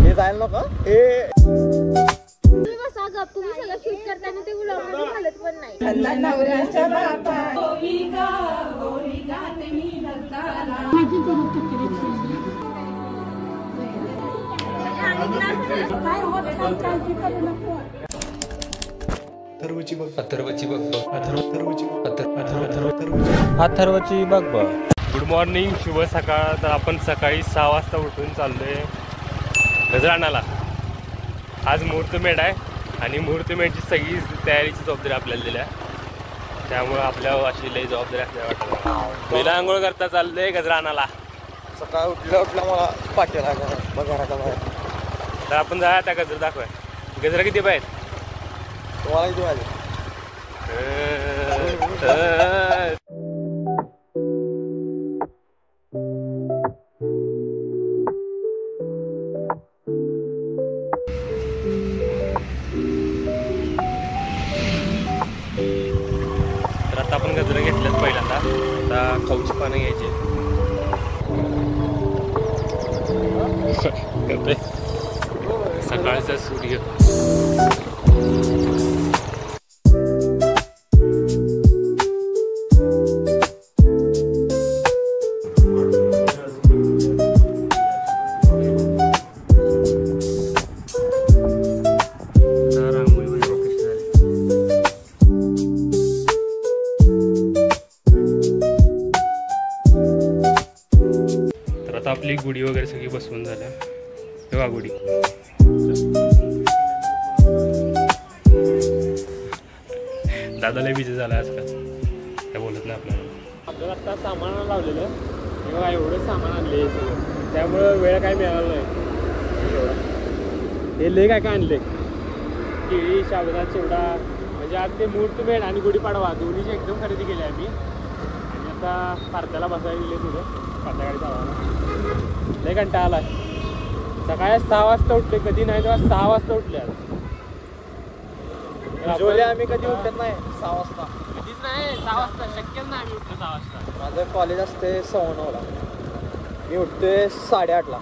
हे जायला नको हे तुम्ही बसा गप. तुम्ही सगळं शूट करताना ते व्लॉग मध्ये घालत पण नाही. नवऱ्याच्या बापा अथर्वची बघ अथर्वची बघ अथर्वची बघ बघ. गुड मॉर्निंग, शुभ सकाळ. तर आपण सकाळी 6 वाजता उठून चाललोय गजराणाला. आज मुहूर्तमेढ आहे आणि मुहूर्तमेढची सगळी तयारीची जबाबदारी आपल्याला दिल्या, त्यामुळे आपल्यावर अशी लई जबाबदारी असल्या वाटत. पहिला आंघोळ करता चाललोय गजराणाला. सकाळ उठल्या मला पाठीला बघा बाहेर. तर आपण जाऊया त्या गजर दाखवाय. गजरा किती पाहिजे तुम्हाला किती पाहिजे? तर आता आपण गजरा घेतल्यात पहिल्यांदा. आता खाऊची पानं घ्यायची. सकाळचा सूर्य. आपली गुढी वगैरे सगळी बसवून झाल्या. तेव्हा गुढी दादाला बिझी झाला आजकाल, काय बोलत नाही आपल्याला आता सामान लावलेलं तेव्हा एवढं सामान आणले सगळं, त्यामुळं वेळ काय मिळाला नाही. एवढा हे लय काय आणले, केळी, साबुदाणा, चिवडा. म्हणजे आज ते मुहूर्तमेढ आणि गुढीपाडवा दोन्हीची एकदम खरेदी केली आम्ही. आणि आता पारत्याला बसायला गेले थोडं पारत्याकडे जावा. लय कंटाळा आला. सकाळी 6 वाजता उठले, कधी नाही तेव्हा 6 वाजता उठले. आम्ही कधी उठत नाही 6 वाजता. कधीच नाही 6 वाजता, शक्य नाही आम्ही उठतो 6 वाजता. माझं कॉलेज असते 9:15ला, मी उठते 8:30ला.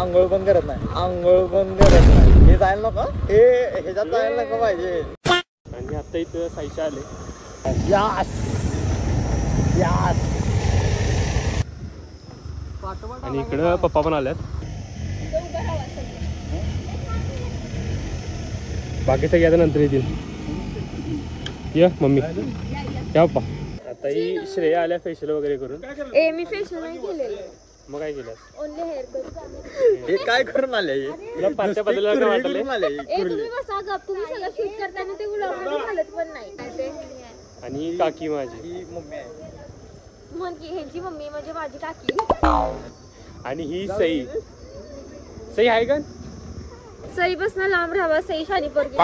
आंघोळ पण करत नाही, हे जायला नको, हे ह्याच्यात जायला नको पाहिजे. आणि आता इथं साईशा आले. आणि इकडं पप्पा पण आल्यात. बाकी सगळे आता नंतर येतील. या मम्मी, या पप्पा. आता ही श्रेया आल्या फेशियल वगैरे करून. मी फेशियल नाही केलेलं. मग काय केलं? Only hair cut. हे काय करून आले? तुला पात्या बदलायला काय वाटले? तुम्ही बसा गप. तुम्ही सगळं शूट करताना ते व्लॉग मध्ये घालत पण नाही. आणि काकी माझी, ही मम्मी आहे. म्हण की ह्यांची मम्मी म्हणजे माझी काकी. आणि ही सई. सई आहे का? सई बसना लांब राहावा. सई शानी पोरगी.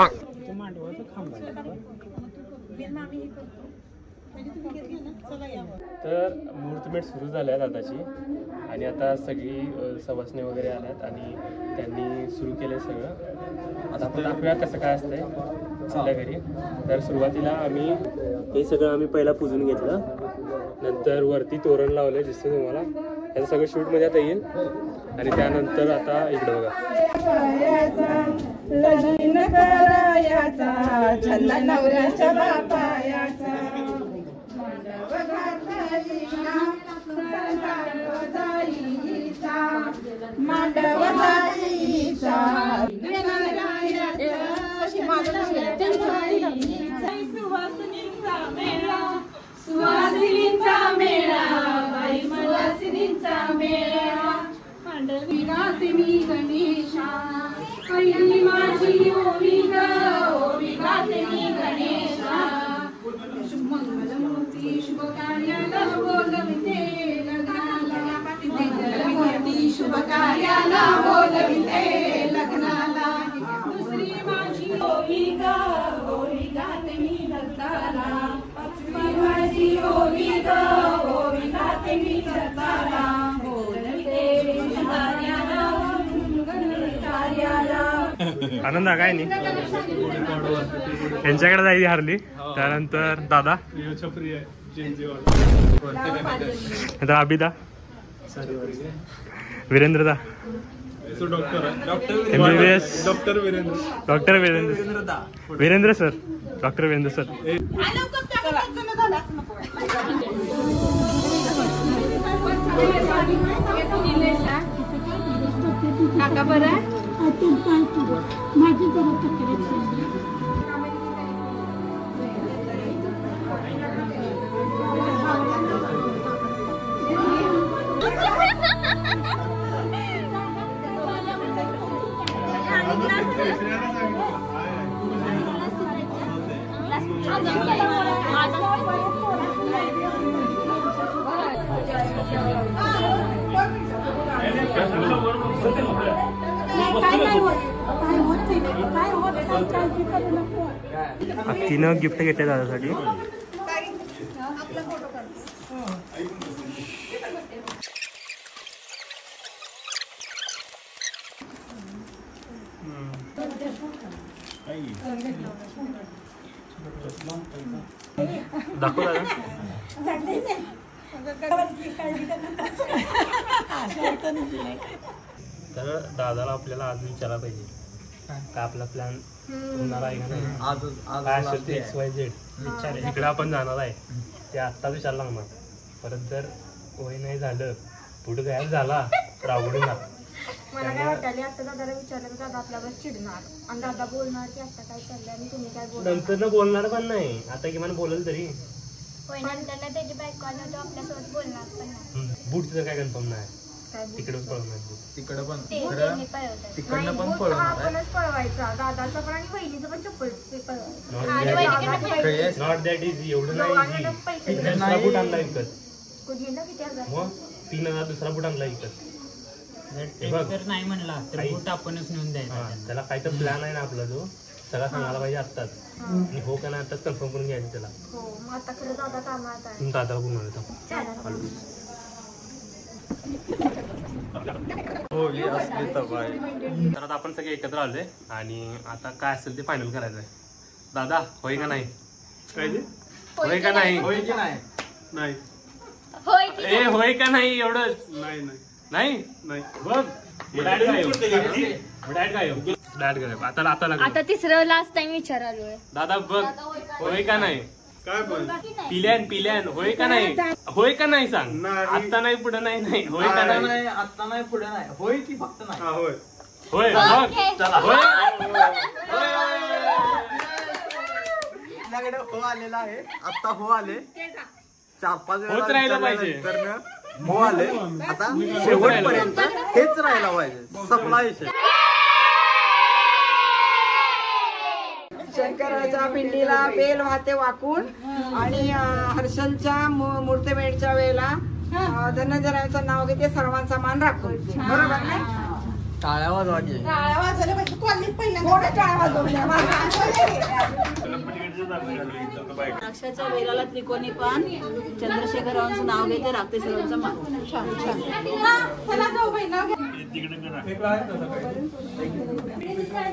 तर मुहूर्तमेढ सुरू झाल्या दादाची. आणि आता सगळी सवासणे वगैरे आल्यात आणि त्यांनी सुरू केले सगळं. आता आपण दाखवूया कसं काय असतंय आपल्या घरी. तर सुरुवातीला आम्ही हे सगळं पहिला पुजून घेतलं. नंतर वरती तोरण लावलं, दिसतं तुम्हाला. याचं सगळं शूटमध्ये आता येईल. आणि त्यानंतर आता इकडं बघा, नवऱ्याच्या बापायाचा मांडव जाईचा सुवासिनींचा मेळा, बाई सुवासिनींचा मेळा. मांडवी गाते मी गणेशा, पहिली माझी ओवी ग, ओवी गाते मी गणेशा. मंगलमूर्ती शुभ कार्याला बोलविते लग्नाला, मंगलमूर्ती शुभ कार्याला बोलविते लग्नाला. दुसरी माझी ओवी ग, ओवी गाते मी दत्ताला, माझी ओवी ग, ओवी गाते मी दत्ताला. बोलविते कार्याला, कार्याला. आनंद काय नाही. यांच्याकडे जायची हरली. त्यानंतर दादा, आता अभिदा, वीरेंद्रदा, MBBS doctor Virendra sir doctor Virendra sir. काका बरं तिनं गिफ्ट घेतले दादासाठी. दाखव दादा. तर दादाला आपल्याला आज विचारायला पाहिजे काय आपला प्लॅन होणार आहे का नाही. काय असेल ते XYZ इकडे आपण जाणार आहे ते आत्ता विचारला लागणार. परत जर वय नाही झालं पुढे गायब झाला तर अवघडून जाणार. मला काय वाटलं आता दादाला विचारलं तर दादा आपल्यावर चिडणार आणि दादा बोलणार की आता काय चाललंय आणि तुम्ही काय बोलणार. नंतर बोलणार पण नाही आता किमान बोलेल तरी. नंतर त्याची बायको आलं तर आपल्यासोबत बोलणार पण नाही. बूटचं काय कन्फर्म नाही तिकडून पळवणार. तिकडं पण तिकडनं पण आपणच पळवायचा दादाचा पण आणि बहिणीचं पण चप्पल नॉट दॅट इझी. एवढं नाही दुसरा बूट आणला विकत. किती हजार मग 3000 दुसरा बूट आणला विकत. नाही म्हणला तर बूट आपणच नेऊन द्यायचा. त्याला काही तर प्लॅन आहे ना आपला जो सगळा सांगायला पाहिजे आत्ताच. आणि हो का नाही आत्ताच कन्फर्म करून घ्यायचं त्याला. मग आता खरं दादा कामात आहे. तुम्ही दादाला बोलणार होता. तर आता आपण सगळे एकत्र आलोय आणि आता काय असेल ते फायनल करायचं आहे. दादा होय का नाही. होय का नाही. होय की नाही. नाही ए होय का नाही एवढंच. नाही बघ आता तिसरं लास्ट टाइम विचारालोय. दादा बघ होय का नाही. काय पण पिल्यान होय का नाही. होय का नाही सांग. आता नाही पुढे नाही होय का नाही. आता नाही पुढे नाही होय की फक्त नाही. होय बघ चला होय. आपल्याकडे हो आलेला आहे. आता हो आले 4-5 होच राहिलं पाहिजे. हो आले आता शेवटपर्यंत हेच राहायला पाहिजे. सपला विषय. शंकराच्या पिंडीला बेल वाहते वाकून आणि हर्षलच्या मूर्तिमेढच्या वेळेला धनंजयाचं नाव घेते सर्वांचा मान राखून. बरोबर ना. टाळ्या वाजवायचे. टाळ्या वाजवल्या पाहिजे. कॉलनीत पहिल्यांदा टाळ्या वाजवल्या. द्राक्षाच्या वेलाला त्रिकोणी पान चंद्रशेखरांचं नाव घेते राखते सर्वांचा मान. चला जाऊ बहिणा.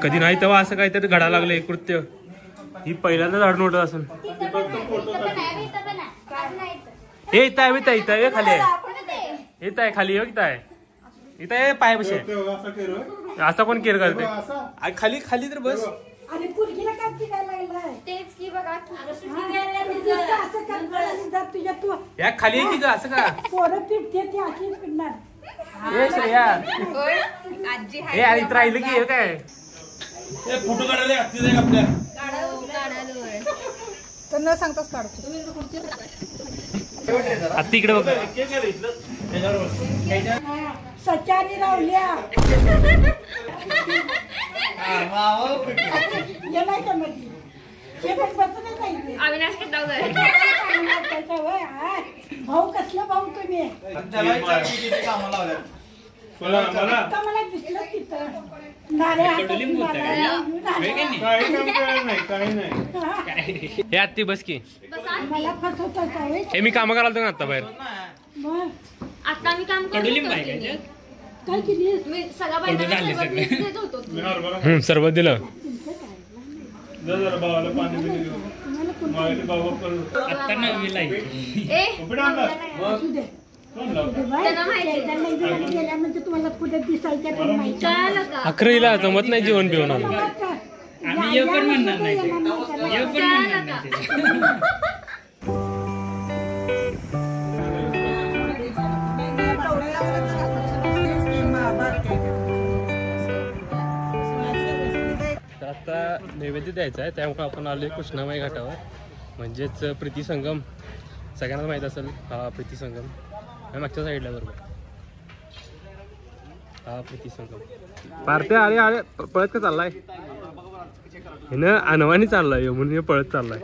कधी नाही तेव्हा असं काहीतरी घडा लागलं कृत्य. ही पहिल्यांदाच आढळून उठत असेल. हे इथं आहे इथं खाली आहे. इथं आहे खाली इथं आहे. इथं आहे पाय बसे. असा कोण केअर करते. खाली खाली तर बस. आणि पुरगीला काय शिकायला लागलाय. तेच की बघा तुझ्या तू या खाली आहे की असं का. पोरं पिटते ती अशीच पिटणार. हे इथं राहिलं की हे काय. फोटो काढायला आपल्या तर न सांगताच काढतो. आता इकडे बघ. सच्यानी रावल्या नाही का मध्ये हे पण बसत नाही. अविनाश कितावकर भाऊ कसला भाऊ तुम्ही. मला दिसलं तिथं हे आत्ती बस की. मला फसवत हे मी काम करायला ना आता बाहेर. आता मी काम काय केली. मी सगळा बायकांना सर्व देत होतो. सर्व दिलं. आता नववीला ए त्यांना माहिती गेल्यानंतर तुम्हाला कुठे दिसायचं पण माहिती कळालं का? अकरावीला जमत नाही जेवण पिऊन आलं. आम्ही ये पण म्हणणार नाही ते. ये पण म्हणणार नाही ते. तर आता नैवेद्य द्यायचा आहे, त्यामुळे आपण आलोय कृष्णामाई घाटावर, म्हणजेच प्रीती संगम. सगळ्यांना माहीत असेल हा प्रीती संगम. मागच्या साईडला बरोबर हा प्रीती संगम. पार्थे अरे अरे पळत का चाललाय? हे ना अनवानी चाललाय म्हणून हे पळत चाललाय.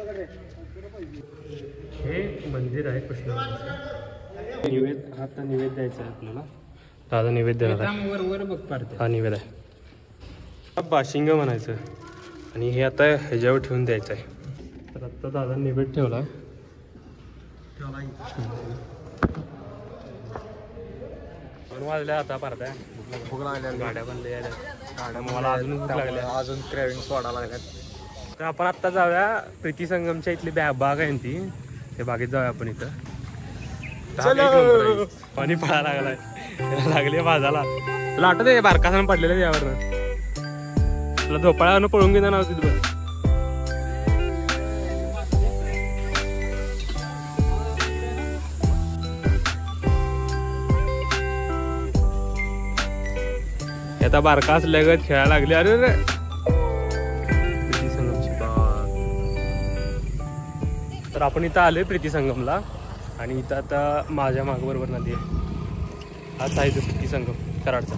हे मंदिर आहे कृष्णामाईचं. निवेद आता निवेद द्यायचा आहे आपल्याला. दादा निवेद देणार आहे. वर बघ पार्थे. हा निवेद आहे. बाशिंग म्हणायचं आणि हे आता ह्याच्यावर ठेवून द्यायचं आहे. तर आता दादा निवेद ठेवला. वाजल्या आता पारत्या भूक लागल्या, गाड्या पण लय आल्या. गाड्या मला अजून भूक लागल्या. अजून क्रेविंग्स वाढायला लागल्यात. तर आपण आत्ता जाऊया प्रीती संगमच्या इथली बाग आहे ती, त्या बागेत जाऊया आपण. इथं पाणी पळायला लागलाय, लागले भाजाला. तुला आठवत आहे बारकासानं पडलेलं यावरनं? तुला झोपाळ्यावरनं पळून घेणार नव्हती तिथं. आता बारका असल्यागत खेळायला लागले. अरे रे प्रीती संगमची बाग. तर आपण इथं आलोय प्रीती संगमला आणि इथं आता माझ्या माग बरोबर नदी आहे. हाच आहे तो प्रीती संगम कराडचा.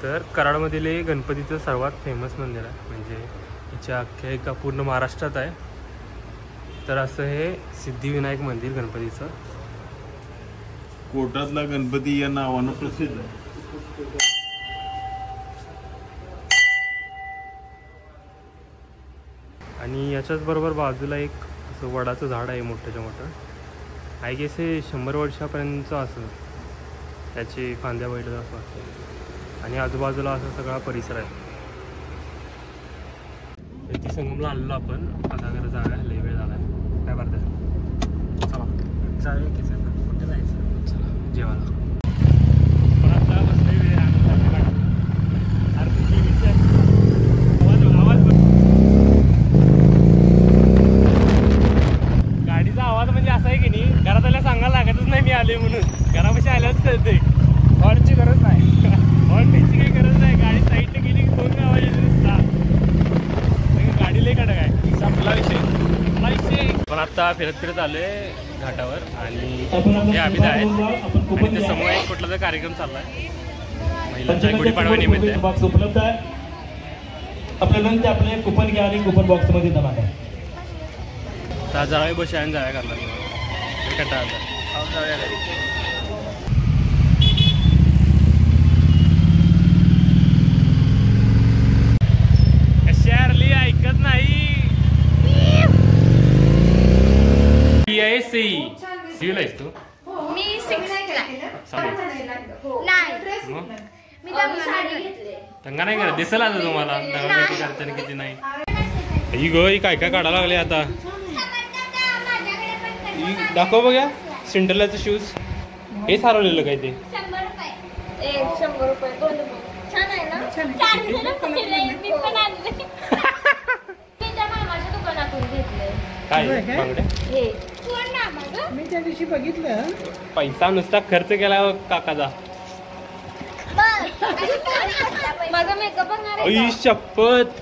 तर कराडमधील हे गणपतीचं सर्वात फेमस मंदिर आहे, म्हणजे हिची आख्यायिका पूर्ण महाराष्ट्रात आहे. तर असं हे सिद्धिविनायक मंदिर गणपतीचं. कोटातला गणपती या नावानं प्रसिद्ध आहे. आणि याच्याच बरोबर बाजूला एक असं वडाचं झाड आहे मोठ्याच्या मोठं. आय गेस हे 100 वर्षापर्यंतचं असं त्याची फांद्या बैठत असं वाटतं. आणि आजूबाजूला असा सगळा परिसर आहे. प्रीती संगमला आलेलो आपण. आता जरा जागा लय वेळ झाला. काय करताय? चला जाऊया की चला. कुठे जायचं? चला जेवायला. पण आता बसले वेळ आवाज गाडीचा आवाज म्हणजे असा आहे की नाही, घरात आल्या सांगायला लागतच नाही मी आले म्हणून. घरापाशी आल्याच कळते. हॉर्नची गरज नाही. हॉर्न द्यायची काही गरज नाही. गाडी साईडने गेली की फोन आवाज येतो नुसता. गाडी लई कडक आहे. संपला विषय. पण आता फिरत फिरत आलोय घाटावर आणि हे अभिदा आहेत आणि त्या समोर एक कुठला तर कार्यक्रम चाललाय. महिलांच्या गुढीपाडवा निमित्त उपलब्ध आहे. आपल्याला आपले कुपन घ्या आणि कुपन बॉक्स मध्ये जमा करा. तर जरा बस आहे जाव्या करला कंटाळा जाऊया घरी. शहरली ऐकत नाही. सिव्हिल आहेस तू? मी 6th दंगा नाही करत दिसेल आता तुम्हाला. दंगा किती करते किती नाही. ही गो ही काय काय काढायला लागले आता. दाखव बघ्या सिंडरलाचं शूज. हे सारवलेलं काय ते? 100 रुपये 2 छान आहे ना? मामाच्या दुकानातून घेतलंय. काय बांगड्या? हे मी त्या दिवशी बघितलं. पैसा नुसता खर्च केला काकाचा. माझा मेकअप बघणार आहे आई शपथ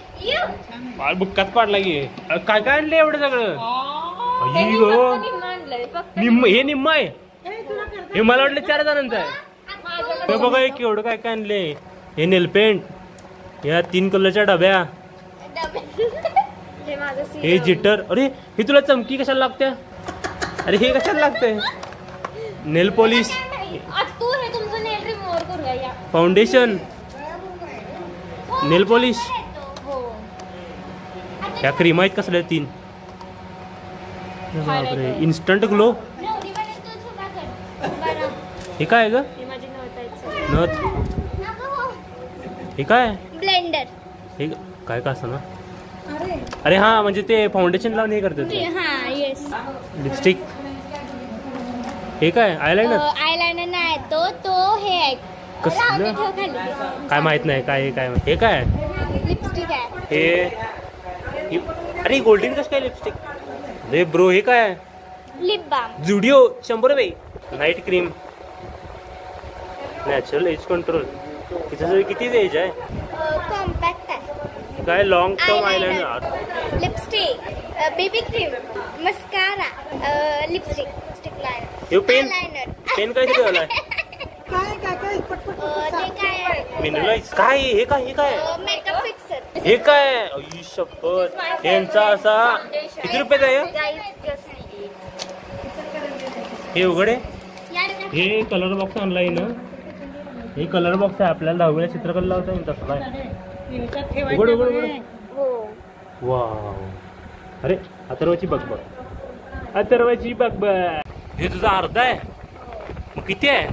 बाळ बुक्काच पाडला की. काय काय आणलं एवढं सगळं? आई गो हे निम्म आहे. हे मला वाटलं 4 जणांचं आहे. हे बघा एक एवढं काय काय आणले. हे नेलपेंट, या 3 कलरच्या डब्या, हे जिटर. अरे हे तुला चमकी कशाला लागते? अरे हे कशाला लागतंय? नेल पॉलिश. तू हे तुमचं नेल रिमूव्हर करूया. फाउंडेशन, नेल पॉलिश, ह्या क्रीम आहेत कसल्या 3. बापरे, इन्स्टंट ग्लो. हे काय ग? नथ. हे काय? ब्लेंडर. हे काय का असं ना? अरे हा, म्हणजे ते फाउंडेशन लावून हे करतात. हा येस. लिपस्टिक. हे काय? आयलाइनर. आयलाइनर नाही तो हे आहे. कसलं? काय माहित नाही काय हे काय? लिपस्टिक आहे. हे अरे गोल्डन कसं काय लिपस्टिक? अरे ब्रो हे काय? Lip balm. जुडिओ 100 रुपये. Night cream, natural age control. किती एज आहे? कॉम्पॅक्ट आहे. काय long term eyeliner, lipstick, baby cream, mascara, lipstick, हे पेन काय ठेवलाय? काय ते काय मिनरलाइज. काय हे काय? Makeup fixer. हे काय? आई शपथ, यांचा असा किती रुपयाचा आहे? हे उघडे. हे कलर बॉक्स ऑनलाईन. हे कलर बॉक्स आहे, आपल्याला 10वीला चित्रकला लावता येईल तसं काय? उघड. वाव. अरे अथर्वची बघ. अथर्वची बघ. हे तुझा अर्धा आहे, मग किती आहे?